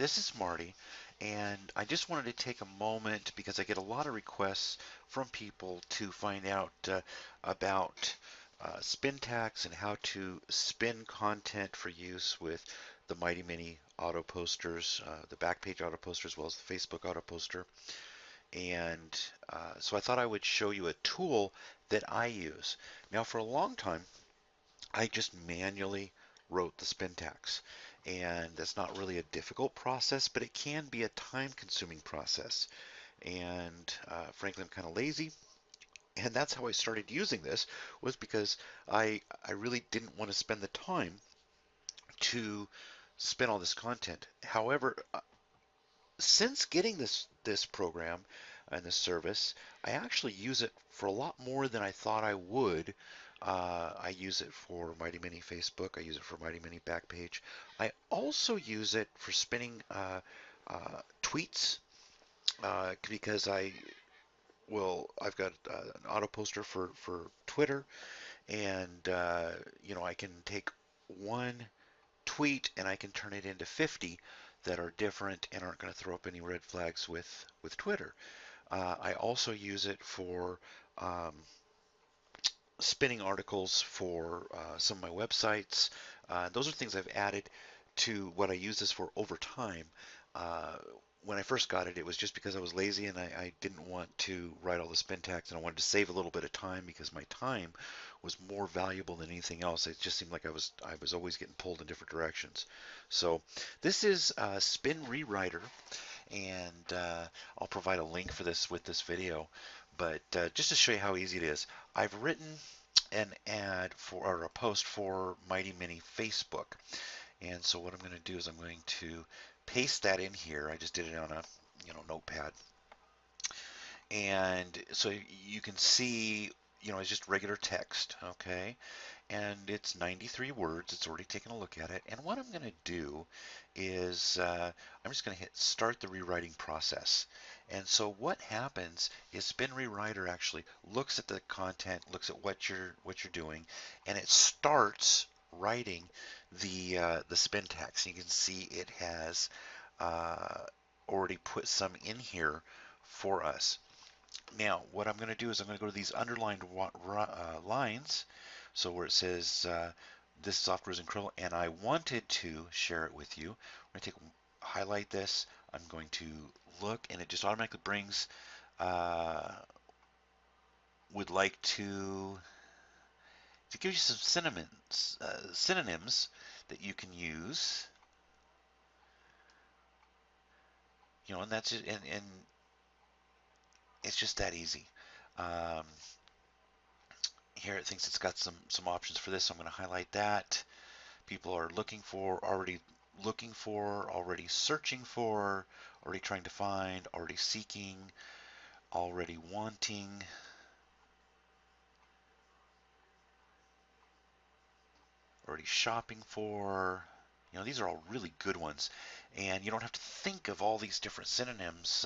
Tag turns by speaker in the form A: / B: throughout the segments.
A: this is Marty, and I just wanted to take a moment because I get a lot of requests from people to find out about spin tags and how to spin content for use with the Mighty Mini auto posters, the Backpage auto poster, as well as the Facebook auto poster. And so I thought I would show you a tool that I use. Now, for a long time, I just manually wrote the spin tags. And that's not really a difficult process, but it can be a time-consuming process. And frankly, I'm kind of lazy. And that's how I started using this, was because I really didn't want to spend the time to spin all this content. However, since getting this program and this service, I actually use it for a lot more than I thought I would. I use it for Mighty Mini Facebook. I use it for Mighty Mini Backpage. I also use it for spinning tweets because I've got an auto poster for Twitter, and I can take one tweet and I can turn it into 50 that are different and aren't going to throw up any red flags with Twitter. I also use it for um, spinning articles for some of my websites. Those are things I've added to what I use this for over time. Uh, when I first got it, it was just because I was lazy and I didn't want to write all the spin tags, and I wanted to save a little bit of time because my time was more valuable than anything else. It just seemed like I was always getting pulled in different directions. So this is Spin Rewriter, and I'll provide a link for this with this video. But just to show you how easy it is, I've written an ad for or a post for Mighty Mini Facebook. And so what I'm going to do is I'm going to paste that in here. I just did it on a notepad. And so you can see, it's just regular text, okay? And it's 93 words. It's already taken a look at it. And what I'm going to do is I'm just going to hit start the rewriting process. And so what happens is Spin Rewriter actually looks at the content, looks at what you're doing, and it starts writing the spin tags. You can see it has uh, already put some in here for us. Now, what I'm going to do is I'm going to go to these underlined lines. So where it says this software is incredible, and I wanted to share it with you. I'm going to highlight this. I'm going to look, and it just automatically brings. Would like to give you some synonyms that you can use. And that's it, and it's just that easy. Um, Here it thinks it's got some options for this, so I'm going to highlight that. People are looking for, already searching for, already trying to find, already seeking, already wanting, already shopping for. These are all really good ones, and you don't have to think of all these different synonyms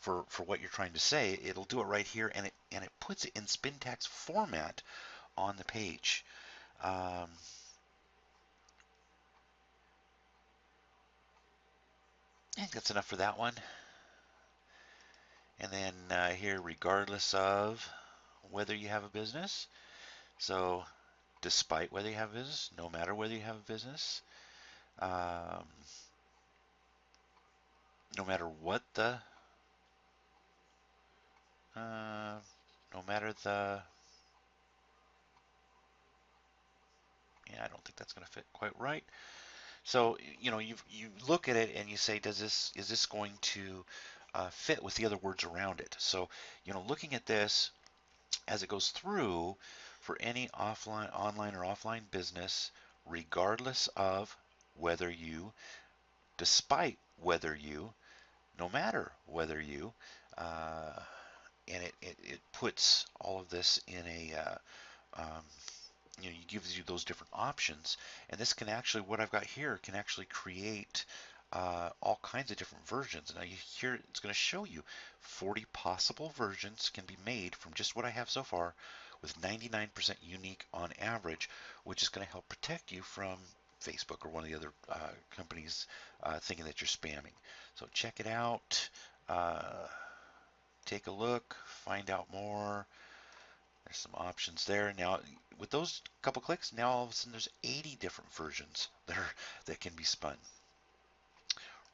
A: for what you're trying to say. It'll do it right here, and it puts it in spin tags format on the page. Um, I think that's enough for that one. And then here, regardless of whether you have a business. So despite whether you have a business, no matter whether you have a business, um, no matter what uh, no matter the, yeah, I don't think that's going to fit quite right. So, you look at it and you say, is this going to fit with the other words around it? So, looking at this as it goes through for any online or offline business, regardless of whether you, despite whether you, no matter whether you, uh, and it puts all of this in it gives you those different options. And this can actually, what I've got here, can actually create all kinds of different versions. Now here it's going to show you 40 possible versions can be made from just what I have so far, with 99% unique on average, which is going to help protect you from Facebook or one of the other companies thinking that you're spamming. So check it out. Uh, Take a look, find out more. There's some options there. Now, with those couple clicks, now all of a sudden there's 80 different versions that can be spun.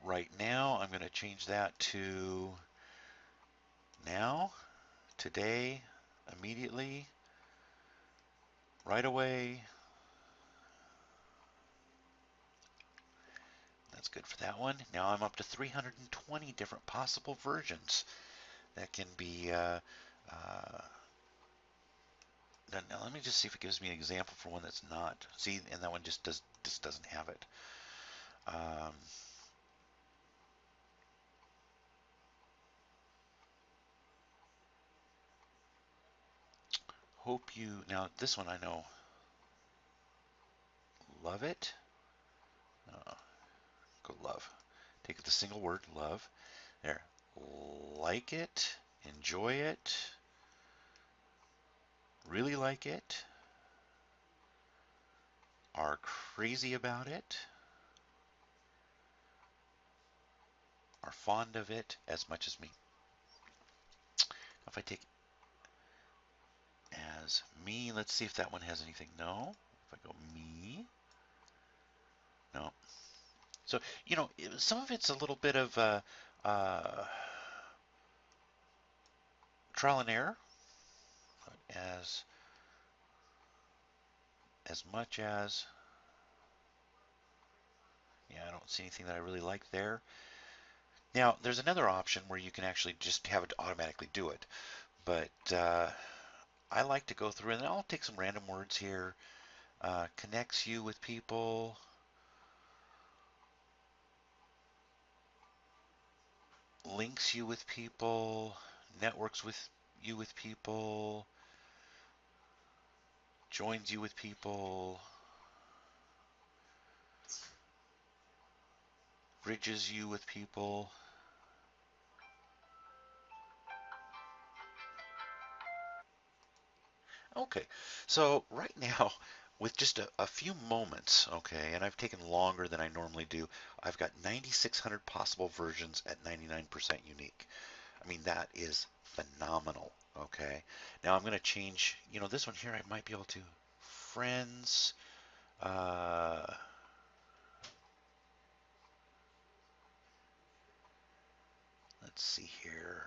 A: Right now, I'm going to change that to now, today, immediately, right away. That's good for that one. Now I'm up to 320 different possible versions that can be done. Now let me just see if it gives me an example for one that's not. See, and that one just doesn't have it. Um, Hope you, now this one I know, love it. Uh, Go love. Take the single word, love. There. Like it, enjoy it, really like it, are crazy about it, are fond of it as much as me. If I take as me, let's see if that one has anything. No. If I go me, no. So, some of it's a little bit of uh, trial and error, as much as, yeah, I don't see anything that I really like there. Now, there's another option where you can actually just have it automatically do it, but I like to go through and I'll take some random words here. Connects you with people, links you with people, networks with you with people, joins you with people, bridges you with people. Okay, so right now, with just a few moments, okay, and I've taken longer than I normally do, I've got 9,600 possible versions at 99% unique. I mean, that is phenomenal, okay? Now I'm going to change, this one here, I might be able to, friends, uh, let's see here.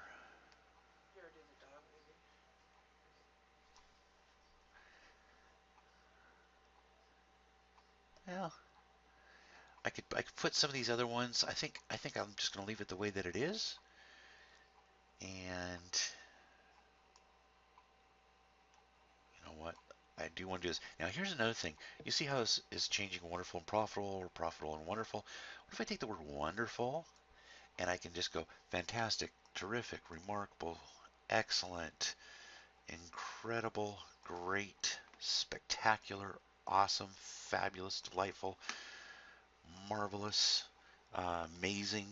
A: Well, I could put some of these other ones. I think I'm just going to leave it the way that it is. And you know what? I do want to do this. Now here's another thing. You see how this is changing wonderful and profitable or profitable and wonderful? What if I take the word wonderful and I can just go fantastic, terrific, remarkable, excellent, incredible, great, spectacular, awesome, fabulous, delightful, marvelous, amazing,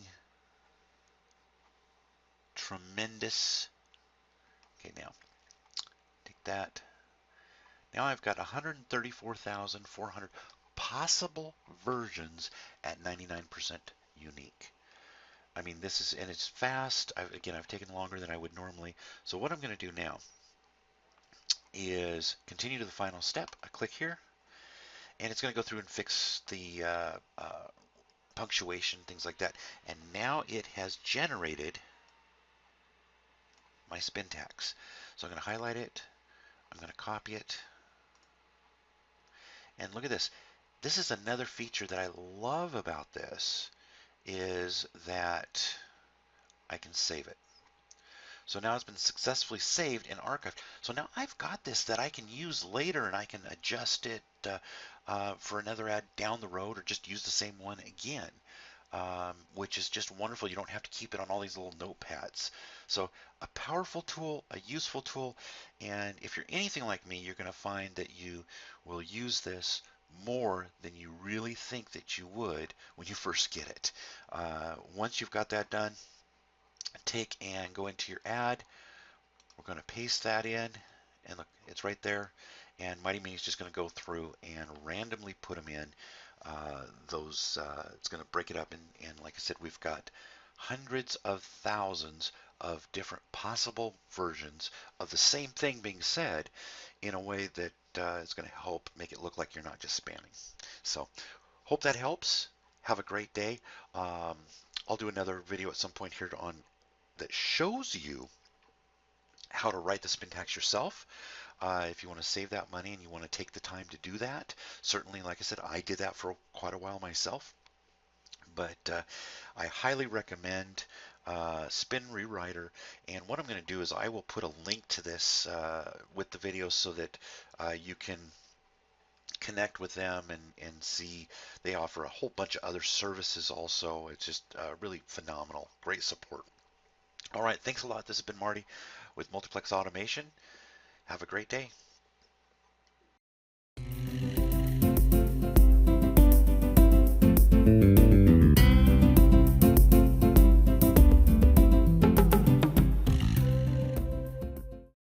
A: tremendous. Okay, now take that. Now I've got 134,400 possible versions at 99% unique. I mean, this is, and it's fast. Again, I've taken longer than I would normally. So what I'm going to do now is continue to the final step. I click here, and it's going to go through and fix the punctuation, things like that. And now it has generated my spin tags. So I'm going to highlight it. I'm going to copy it. And look at this. This is another feature that I love about this is that I can save it. So now it's been successfully saved and archived. So now I've got this that I can use later and I can adjust it for another ad down the road or just use the same one again, which is just wonderful. You don't have to keep it on all these little notepads. So a powerful tool, a useful tool, and if you're anything like me, you're going to find that you will use this more than you really think that you would when you first get it. Once you've got that done, take and go into your ad. We're going to paste that in, and look, it's right there. And Mighty Me is just going to go through and randomly put them in. It's going to break it up, and like I said, we've got hundreds of thousands of different possible versions of the same thing being said in a way that is going to help make it look like you're not just spamming. So hope that helps. Have a great day. Um, I'll do another video at some point here on that shows you how to write the spin tax yourself. If you want to save that money and you want to take the time to do that, certainly, like I said, I did that for quite a while myself. But I highly recommend Spin Rewriter. And what I'm going to do is I will put a link to this with the video so that you can connect with them and see they offer a whole bunch of other services also. It's just really phenomenal. Great support. All right, thanks a lot. This has been Marty with Multiplex Automation. Have a great day.